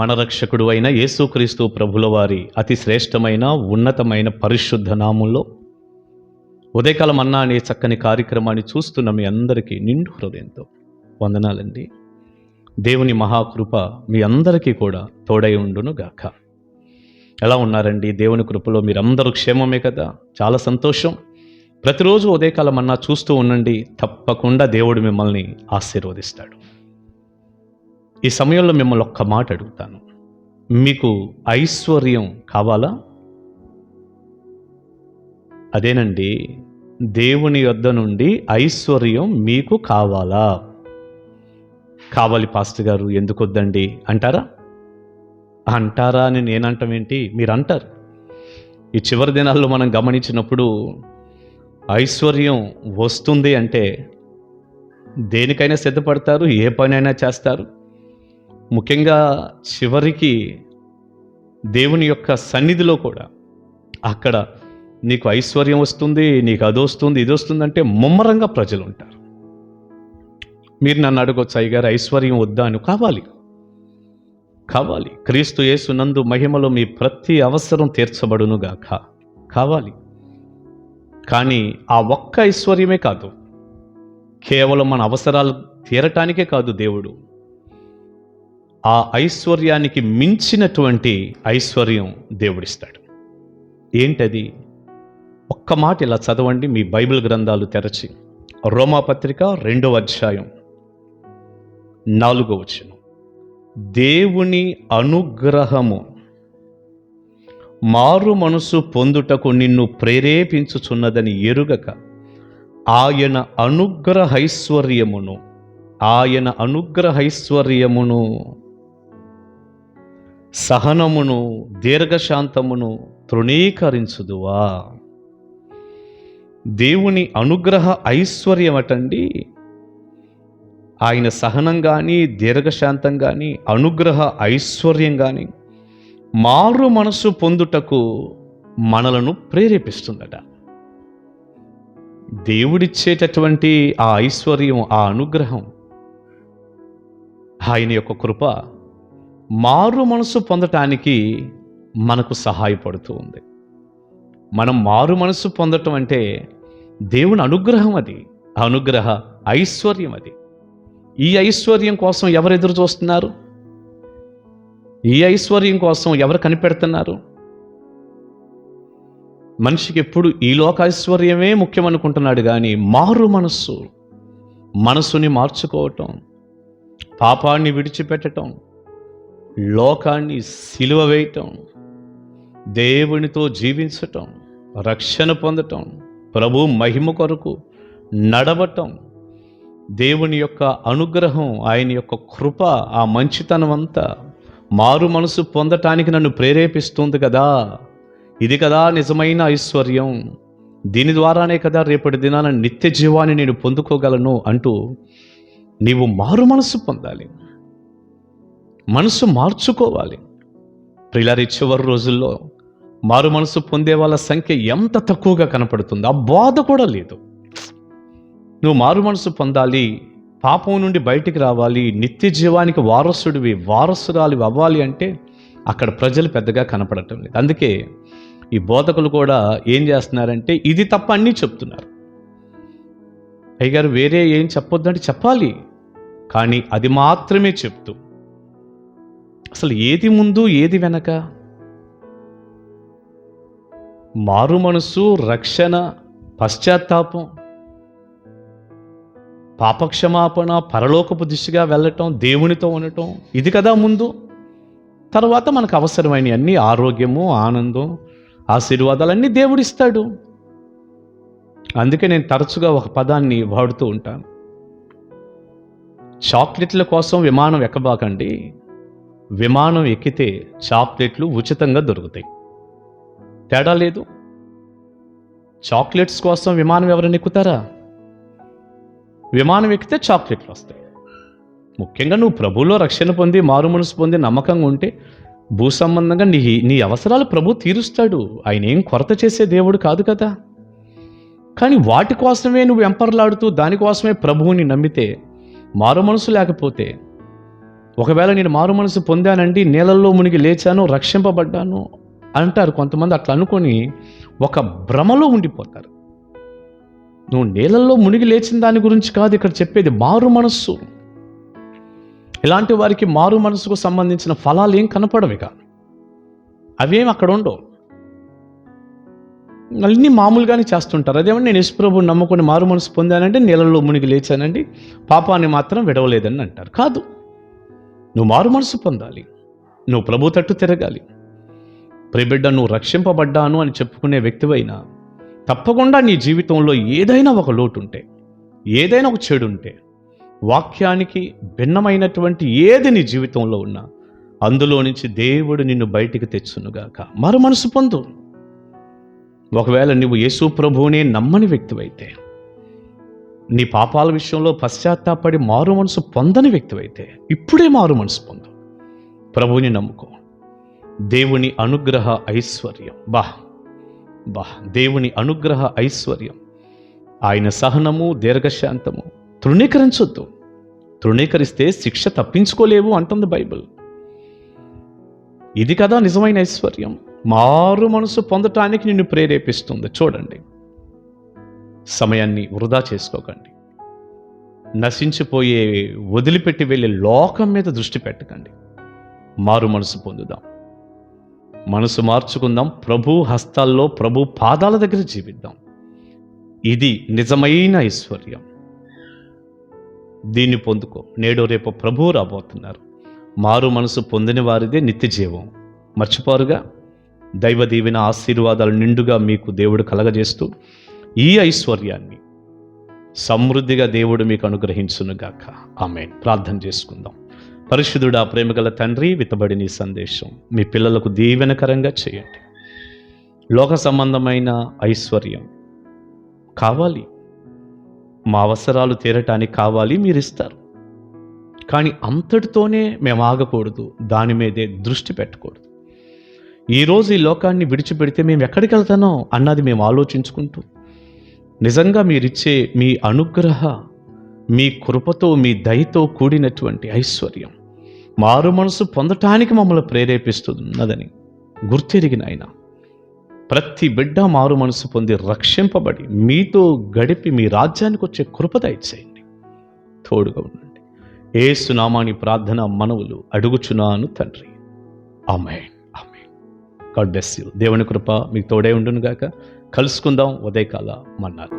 ప్రాణరక్షకుడు అయిన యేసుక్రీస్తు ప్రభుల వారి అతి శ్రేష్టమైన ఉన్నతమైన పరిశుద్ధ నామంలో ఉదయకాలం అన్నా అనే చక్కని కార్యక్రమాన్ని చూస్తున్న మీ అందరికీ నిండు హృదయంతో వందనాలండి. దేవుని మహాకృప మీ అందరికీ కూడా తోడై ఉండును గాక. ఎలా ఉన్నారండి? దేవుని కృపలో మీరందరూ క్షేమమే కదా? చాలా సంతోషం. ప్రతిరోజు ఉదయకాలం అన్నా చూస్తూ ఉండండి, తప్పకుండా దేవుడు మిమ్మల్ని ఆశీర్వదిస్తాడు. ఈ సమయంలో మిమ్మల్ని ఒక్క మాట అడుగుతాను, మీకు ఐశ్వర్యం కావాలా? అదేనండి, దేవుని యొద్ద నుండి ఐశ్వర్యం మీకు కావాలా? కావాలి పాస్టర్ గారు, ఎందుకు వద్దండి అంటారా? అంటారా అని నేనంటాం ఏంటి, మీరు అంటారు. ఈ చివరి దినాల్లో మనం గమనించినప్పుడు ఐశ్వర్యం వస్తుంది అంటే దేనికైనా సిద్ధపడతారు, ఏ పనైనా చేస్తారు. ముఖ్యంగా చివరికి దేవుని యొక్క సన్నిధిలో కూడా అక్కడ నీకు ఐశ్వర్యం వస్తుంది, నీకు అది వస్తుంది, ఇది వస్తుంది అంటే ముమ్మరంగా ప్రజలు ఉంటారు. మీరు నన్ను అడగొచ్చు, అయ్యగారు ఐశ్వర్యం వద్దా అని. కావాలి. క్రీస్తు యేసునందు మహిమలో మీ ప్రతి అవసరం తీర్చబడునుగాక. కావాలి. కానీ ఆ ఒక్క ఐశ్వర్యమే కాదు, కేవలం మన అవసరాలు తీరటానికే కాదు, దేవుడు ఆ ఐశ్వర్యానికి మించినటువంటి ఐశ్వర్యం దేవుడిస్తాడు. ఏంటది? ఒక్క మాట ఇలా చదవండి, మీ బైబిల్ గ్రంథాలు తెరచి. రోమాపత్రిక 2వ అధ్యాయం 4వ వచనం. దేవుని అనుగ్రహము మారు మనసు పొందుటకు నిన్ను ప్రేరేపించుచున్నదని ఎరుగక ఆయన అనుగ్రహైశ్వర్యమును సహనమును దీర్ఘశాంతమును తృణీకరించుదువా? దేవుని అనుగ్రహ ఐశ్వర్యం అటండి. ఆయన సహనం కానీ, దీర్ఘశాంతం కానీ, అనుగ్రహ ఐశ్వర్యం కానీ మారు మనసు పొందుటకు మనలను ప్రేరేపిస్తుందట. దేవుడిచ్చేటటువంటి ఆ ఐశ్వర్యం, ఆ అనుగ్రహం, ఆయన యొక్క కృప మారు మనసు పొందటానికి మనకు సహాయపడుతూ ఉంది. మనం మారు మనసు పొందటం అంటే దేవుని అనుగ్రహం, అది అనుగ్రహ ఐశ్వర్యం. అది ఈ ఐశ్వర్యం కోసం ఎవరు ఎదురు చూస్తున్నారు? ఈ ఐశ్వర్యం కోసం ఎవరు కనిపెడుతున్నారు? మనిషికి ఎప్పుడు ఈ లోక ఐశ్వర్యమే ముఖ్యం అనుకుంటున్నాడు, కానీ మారు మనసుని మార్చుకోవటం, పాపాన్ని విడిచిపెట్టడం, లోకాన్ని సిలువ వేయటం, దేవునితో జీవించటం, రక్షణ పొందటం, ప్రభు మహిమ కొరకు నడవటం, దేవుని యొక్క అనుగ్రహం, ఆయన యొక్క కృప, ఆ మంచితనం అంతా మారు మనసు పొందటానికి నన్ను ప్రేరేపిస్తుంది కదా. ఇది కదా నిజమైన ఐశ్వర్యం. దీని ద్వారానే కదా రేపటి దినాన నిత్య జీవాన్ని నేను పొందుకోగలను అంటూ నీవు మారు మనసు పొందాలి, మనసు మార్చుకోవాలి. ప్రియులారి, చివరి రోజుల్లో మారు మనసు పొందే వాళ్ళ సంఖ్య ఎంత తక్కువగా కనపడుతుంది. ఆ బాధ కూడా లేదు. నువ్వు మారు మనసు పొందాలి, పాపం నుండి బయటికి రావాలి, నిత్య జీవానికి వారసురాలివి అవ్వాలి అంటే అక్కడ ప్రజలు పెద్దగా కనపడటం లేదు. అందుకే ఈ బోధకులు కూడా ఏం చేస్తున్నారంటే ఇది తప్ప అన్నీ చెప్తున్నారు. అయ్యగారు వేరే ఏం చెప్పొద్దంటే చెప్పాలి, కానీ అది మాత్రమే చెప్తూ అసలు ఏది ముందు ఏది వెనక? మారు మనసు, రక్షణ, పశ్చాత్తాపం, పాపక్షమాపణ, పరలోకపు దిశగా వెళ్ళటం, దేవునితో ఉండటం, ఇది కదా ముందు. తర్వాత మనకు అవసరమైన అన్ని ఆరోగ్యము, ఆనందం, ఆశీర్వాదాలన్నీ దేవుడిస్తాడు. అందుకే నేను తరచుగా ఒక పదాన్ని వాడుతూ ఉంటాను, చాక్లెట్ల కోసం విమానం ఎక్కబాకండి. విమానం ఎక్కితే చాక్లెట్లు ఉచితంగా దొరుకుతాయి. తేడా లేదు. చాక్లెట్స్ కోసం విమానం ఎవరైనా ఎక్కుతారా? విమానం ఎక్కితే చాక్లెట్లు వస్తాయి. ముఖ్యంగా నువ్వు ప్రభువులో రక్షణ పొంది, మారు మనసు పొంది, నమ్మకంగా ఉంటే భూ సంబంధంగా నీ అవసరాలు ప్రభు తీరుస్తాడు. ఆయన ఏం కొరత చేసే దేవుడు కాదు కదా. కానీ వాటి కోసమే నువ్వు వెంపర్లాడుతూ దానికోసమే ప్రభువుని నమ్మితే, మారు మనసు లేకపోతే ఒకవేళ నేను మారు మనసు పొందానండి, నీళ్ళల్లో మునిగి లేచాను, రక్షింపబడ్డాను అంటారు కొంతమంది. అట్లా అనుకొని ఒక భ్రమలో ఉండిపోతారు. నువ్వు నీళ్ళల్లో మునిగి లేచిన దాని గురించి కాదు ఇక్కడ చెప్పేది, మారు మనస్సు. ఇలాంటి వారికి మారు మనసుకు సంబంధించిన ఫలాలు ఏం కనపడవి కాదు, అవేం అక్కడ ఉండవు. అన్నీ మామూలుగానే చేస్తుంటారు. అదేమన్నా నేను యేసుప్రభువుని నమ్ముకొని మారు మనసు పొందానంటే నీళ్ళల్లో మునిగి లేచానండి, పాపాన్ని మాత్రం విడవలేదని అంటారు. కాదు, నువ్వు మారు మనసు పొందాలి, నువ్వు ప్రభు తట్టు తిరగాలి. ప్రియబిడ్డ, నువ్వు రక్షింపబడ్డాను అని చెప్పుకునే వ్యక్తివైనా తప్పకుండా నీ జీవితంలో ఏదైనా ఒక లోటు ఉంటే, ఏదైనా ఒక చెడు ఉంటే, వాక్యానికి భిన్నమైనటువంటి ఏది నీ జీవితంలో ఉన్నా అందులో నుంచి దేవుడు నిన్ను బయటికి తెచ్చునుగాక. మారు మనసు పొందు. ఒకవేళ నువ్వు యేసు ప్రభువునే నమ్మని వ్యక్తివైతే, నీ పాపాల విషయంలో పశ్చాత్తాపడి మారు మనసు పొందని వ్యక్తివైతే ఇప్పుడే మారు మనసు పొందు. ప్రభువుని నమ్ముకో. దేవుని అనుగ్రహ ఐశ్వర్యం, దేవుని అనుగ్రహ ఐశ్వర్యం, ఆయన సహనము, దీర్ఘశాంతము తృణీకరించొద్దు. తృణీకరిస్తే శిక్ష తప్పించుకోలేవు అంటుంది బైబిల్. ఇది కదా నిజమైన ఐశ్వర్యం. మారు మనసు పొందటానికి నిన్ను ప్రేరేపిస్తుంది. చూడండి, సమయాన్ని వృధా చేసుకోకండి. నశించిపోయే, వదిలిపెట్టి వెళ్ళే లోకం మీద దృష్టి పెట్టకండి. మారు మనసు పొందుదాం, మనసు మార్చుకుందాం, ప్రభు హస్తాల్లో, ప్రభు పాదాల దగ్గర జీవిద్దాం. ఇది నిజమైన ఐశ్వర్యం. దీన్ని పొందుకో. నేడు రేపు ప్రభువు రాబోతున్నారు. మారు మనసు పొందిన వారిదే నిత్య జీవం. మర్చిపోరుగా. దైవ దీవెన ఆశీర్వాదాలు నిండుగా మీకు దేవుడు కలగజేస్తూ ఈ ఐశ్వర్యాన్ని సమృద్ధిగా దేవుడు మీకు అనుగ్రహించునుగాక. ఆమేన్. ప్రార్థన చేసుకుందాం. పరిశుద్ధుడా, ప్రేమగల తండ్రి, విత్తబడిన ఈ సందేశం మీ పిల్లలకు దీవెనకరంగా చేయండి. లోక సంబంధమైన ఐశ్వర్యం కావాలి, మా అవసరాలు తీరటానికి కావాలి, మీరు ఇస్తారు. కానీ అంతటితోనే మేము ఆగకూడదు, దాని మీదే దృష్టి పెట్టకూడదు. ఈరోజు ఈ లోకాన్ని విడిచిపెడితే మేము ఎక్కడికి వెళ్తానో అన్నది మేము ఆలోచించుకుంటూ, నిజంగా మీరిచ్చే మీ అనుగ్రహ, మీ కృపతో, మీ దయతో కూడినటువంటి ఐశ్వర్యం మారు మనసు పొందటానికి మమ్మల్ని ప్రేరేపిస్తున్నదని గుర్తెరిగిన ఆయన, ప్రతి బిడ్డ మారు మనసు పొంది రక్షింపబడి మీతో గడిపి మీ రాజ్యానికి వచ్చే కృప దయచేయండి. తోడుగా ఉండండి. యేసు నామాని ప్రార్థన మనవులు అడుగుచున్నాను తండ్రి. Amen. Amen. God bless you. దేవుని కృప మీకు తోడే ఉండును గాక. కలుసుకుందాం ఉదయకాల మన్నాడు.